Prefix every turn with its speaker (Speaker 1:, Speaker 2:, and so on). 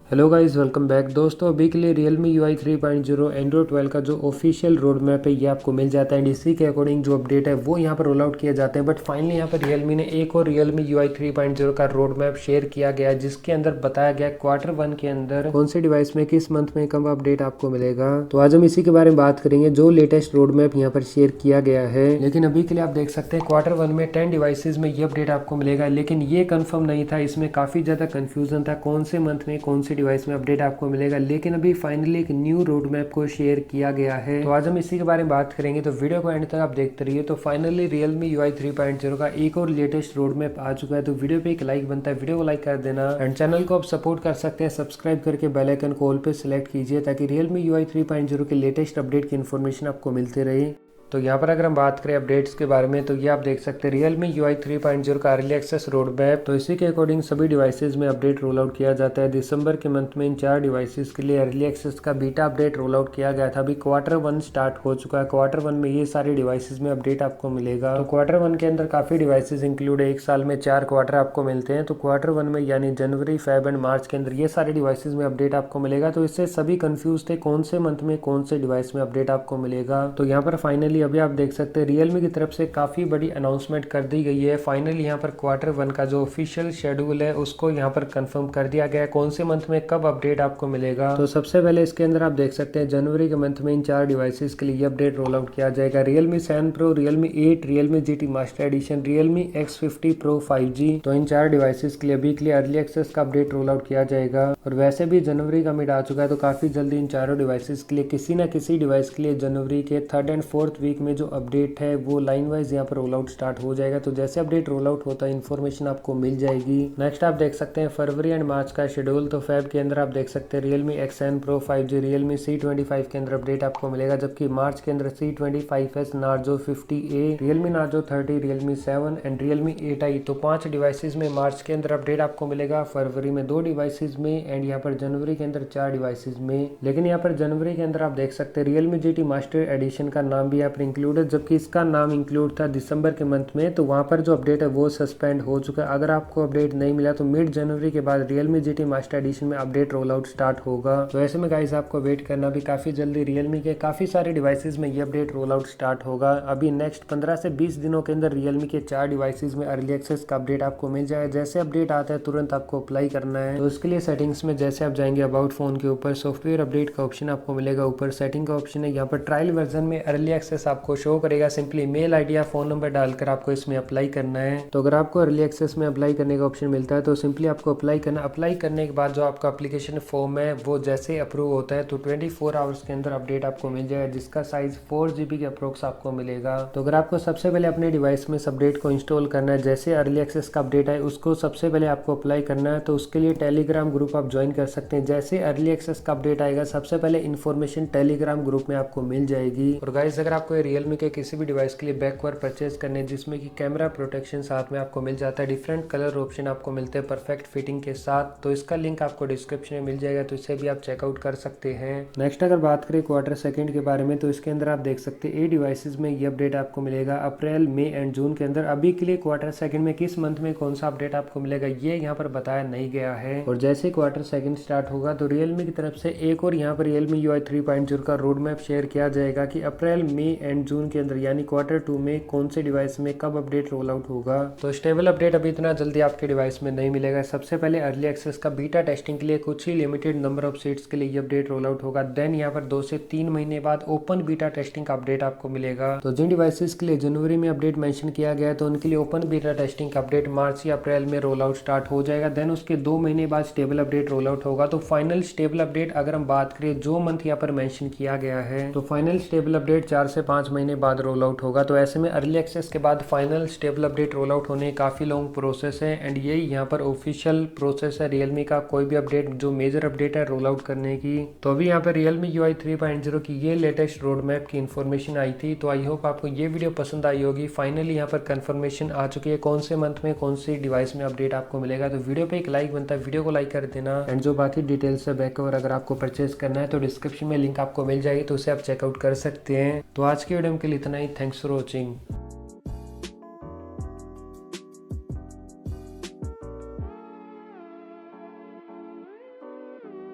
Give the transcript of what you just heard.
Speaker 1: Hello guys, welcome back. दोस्तों अभी के लिए Realme UI 3.0 एंड्रॉइड 12 का जो ऑफिशियल रोड मैप है ये आपको मिल जाता है एंड इसी के अकॉर्डिंग जो अपडेट है वो यहाँ पर रोल आउट किए जाते हैं। बट फाइनली यहाँ पर Realme ने एक और Realme UI 3.0 का रोड मैप शेयर किया गया है जिसके अंदर बताया गया Q1 के अंदर कौन से डिवाइस में किस मंथ में कब अपडेट आपको मिलेगा। तो आज हम इसी के बारे में बात करेंगे जो लेटेस्ट रोड मैप यहाँ पर शेयर किया गया है। लेकिन अभी के लिए आप देख सकते हैं Q1 में 10 डिवाइसेज में ये अपडेट आपको मिलेगा, लेकिन ये कंफर्म नहीं था। इसमें काफी ज्यादा कंफ्यूजन था कौन से मंथ में कौन से डिवाइस में अपडेट आपको मिलेगा, लेकिन अभी फाइनली एक न्यू रोड मैप को शेयर किया गया है। तो आज हम इसी के बारे में बात करेंगे, तो वीडियो को एंड तक आप देखते रहिए। तो फाइनली Realme UI 3.0 का एक और लेटेस्ट रोड मैप आ चुका है। तो वीडियो पे एक लाइक बनता है, वीडियो को लाइक कर देना एंड चैनल को आप सपोर्ट कर सकते हैं सब्सक्राइब करके बेल आइकन को ऑल पे सिलेक्ट कीजिए ताकि Realme UI 3.0 के लेटेस्ट अपडेट की इन्फॉर्मेशन आपको मिलती रहे। तो यहाँ पर अगर हम बात करें अपडेट्स के बारे में, तो ये आप देख सकते हैं Realme UI 3.0 का अर्ली एक्सेस रोड मैप। तो इसी के अकॉर्डिंग सभी डिवाइसेज में अपडेट रोल आउट किया जाता है। दिसंबर के मंथ में इन 4 डिवाइसेज के लिए अर्ली एक्सेस का बीटा अपडेट रोल आउट किया गया था। अभी Q1 स्टार्ट हो चुका है। Q1 में ये सारे डिवाइसेज में अपडेट आपको मिलेगा। तो Q1 के अंदर काफी डिवाइसेज इंक्लूड है। एक साल में 4 क्वार्टर आपको मिलते हैं। तो Q1 में यानी जनवरी, फेब एंड मार्च के अंदर ये सारे डिवाइसेज में अपडेट आपको मिलेगा। तो इससे सभी कंफ्यूज थे कौन से मंथ में कौन से डिवाइस में अपडेट आपको मिलेगा। तो यहाँ पर फाइनली अभी आप देख सकते हैं Realme की तरफ से काफी बड़ी अनाउंसमेंट कर दी गई है। फाइनली यहाँ पर Q1 का जो ऑफिशियल शेड्यूल है उसको यहाँ पर कंफर्म कर दिया गया है कौन से मंथ में कब अपडेट आपको मिलेगा। तो सबसे पहले इसके अंदर आप देख सकते हैं जनवरी के मंथ में इन 4 डिवाइसेस के लिए अपडेट रोल आउट किया जाएगा। Realme 7 Pro, Realme 8, Realme GT master addition, Realme X50 Pro 5G। तो इन 4 डिवाइसेस के लिए अभी के लिए अर्ली एक्सेस का अपडेट रोल आउट किया जाएगा। और वैसे भी जनवरी का मिड आ चुका है, तो काफी जल्दी इन चारों डिवाइसेस के लिए किसी न किसी डिवाइस के लिए जनवरी के 3rd एंड 4th वीक में जो अपडेट है वो लाइन वाइज यहाँ पर रोल आउट स्टार्ट हो जाएगा। तो जैसे अपडेट रोल आउट होता है इन्फॉर्मेशन आपको मिल जाएगी। नेक्स्ट आप देख सकते हैं फरवरी एंड मार्च का शेड्यूल। तो फेब के अंदर आप देख सकते हैं Realme X7 Pro 5G, Realme C25 के अंदर अपडेट आपको मिलेगा, जबकि मार्च के अंदर C25s, Narzo 50A, Realme Narzo 30, Realme 7 and Realme 8i। तो 5 डिवाइसेज में मार्च के अंदर अपडेट आपको मिलेगा, फरवरी में 2 डिवाइसेज में एंड यहाँ पर जनवरी के अंदर 4 डिवाइसेज में। लेकिन यहाँ पर जनवरी के अंदर आप देख सकते हैं Realme GT मास्टर एडिशन का नाम भी यहाँ पर इंक्लूड है, जबकि इसका नाम इंक्लूड था दिसंबर के मंथ में। तो वहां पर जो अपडेट है वो सस्पेंड हो चुका है। अगर आपको अपडेट नहीं मिला तो मिड जनवरी के बाद Realme GT मास्टर एडिशन में अपडेट रोल आउट स्टार्ट होगा। तो ऐसे में गाइस आपको वेट करना भी काफी जल्दी। Realme के काफी सारे डिवाइसेज में ये अपडेट रोल आउट स्टार्ट होगा। अभी नेक्स्ट 15 से 20 दिनों के अंदर Realme के 4 डिवाइसेज में अर्ली एक्सेस का अपडेट आपको मिल जाएगा। जैसे अपडेट आता है तुरंत आपको अप्लाई करना है। तो उसके लिए सेटिंग्स में जैसे आप जाएंगे अबाउट फोन के ऊपर सॉफ्टवेयर अपडेट का ऑप्शन आपको मिलेगा, ऊपर सेटिंग का ऑप्शन है। यहाँ पर ट्रायल वर्जन में अर्ली एक्सेस आपको शो करेगा। सिंपली मेल आईडी या फोन नंबर डालकर आपको इसमें अप्लाई करना है। तो अगर आपको अर्ली एक्सेस में अप्लाई करने का ऑप्शन मिलता है तो सिंपली आपको अप्लाई करना। अप्लाई करने के बाद जो आपका एप्लीकेशन फॉर्म है वो जैसे अप्रूव होता है तो 24 आवर्स के अंदर अपडेट आपको मिल जाएगा, जिसका साइज 4 GB के अप्रोक्स आपको मिलेगा। तो अगर आपको सबसे पहले अपने डिवाइस में इस अपडेट को इंस्टॉल करना है, जैसे अर्ली एक्सेस का अपडेट है उसको सबसे पहले आपको अप्लाई करना है, तो उसके लिए टेलीग्राम ग्रुप आप ज्वाइन कर सकते हैं। जैसे अर्ली एक्सेस का अपडेट आएगा सबसे पहले इन्फॉर्मेशन टेलीग्राम ग्रुप में आपको मिल जाएगी। और गाइस अगर आपको Realme के किसी भी डिवाइस के लिए बैकवर परचेज करने जिसमें कि कैमरा प्रोटेक्शन साथ में आपको मिल जाता है, डिफरेंट कलर ऑप्शन आपको मिलते हैं परफेक्ट फिटिंग के साथ, तो इसका लिंक आपको डिस्क्रिप्शन में मिल जाएगा, तो इसे भी आप चेकआउट कर सकते हैं। नेक्स्ट अगर बात करें Q2 के बारे में, तो इसके अंदर आप देख सकते हैं 8 डिवाइसेज में ये अपडेट आपको मिलेगा अप्रैल, मई एंड जून के अंदर। अभी के लिए Q2 में किस मंथ में कौन सा अपडेट आपको मिलेगा ये यहाँ पर बताया नहीं गया है। और जैसे Q2 स्टार्ट होगा तो Realme की तरफ से एक और यहाँ पर Realme UI 3.0 का रोड मैप शेयर किया जाएगा कि अप्रैल, मई एंड जून के अंदर यानी Q2 में कौन से डिवाइस में कब अपडेट रोल आउट होगा। तो स्टेबल अपडेट अभी इतना जल्दी आपके डिवाइस में नहीं मिलेगा। सबसे पहले अर्ली एक्सेस का बीटा टेस्टिंग के लिए कुछ ही लिमिटेड नंबर ऑफ सीट्स के लिए ये अपडेट रोल आउट होगा। देन यहाँ पर 2 से 3 महीने बाद ओपन बीटा टेस्टिंग का अपडेट आपको मिलेगा। तो जिन डिवाइसेस के लिए जनवरी में अपडेट मेंशन किया गया है तो उनके लिए ओपन बीटा टेस्टिंग का अपडेट मार्च या अप्रैल में रोल आउट स्टार्ट हो जाएगा। देन उसके 2 महीने बाद स्टेबल अपडेट रोल आउट होगा। तो फाइनल स्टेबल अपडेट अगर हम बात करें जो मंथ यहाँ पर मेंशन किया गया है तो फाइनल स्टेबल अपडेट 4 से 5 महीने बाद रोल आउट होगा। तो ऐसे में अर्ली एक्सेस के बाद final stable update roll out होने काफी लॉन्ग प्रोसेस है एंड यही यहाँ पर ऑफिशियल प्रोसेस है Realme का कोई भी अपडेट जो मेजर अपडेट है रोल आउट करने की। तो अभी यहाँ पर Realme UI 3.0 की ये लेटेस्ट रोड मैप की इन्फॉर्मेशन आई थी। तो आई होप आपको ये वीडियो पसंद आई होगी। फाइनली यहाँ पर कंफर्मेशन आ चुकी है कौन से मंथ में कौन सी डिवाइस में अपडेट आपको मिलेगा। तो वीडियो पे एक लाइक बनता है, वीडियो को लाइक कर देना एंड जो बाकी डिटेल्स है बैकओवर अगर आपको परचेज करना है तो डिस्क्रिप्शन में लिंक आपको मिल जाएगी, तो उसे आप चेकआउट कर सकते हैं। तो आज के वीडियो के लिए इतना ही। Thanks for watching.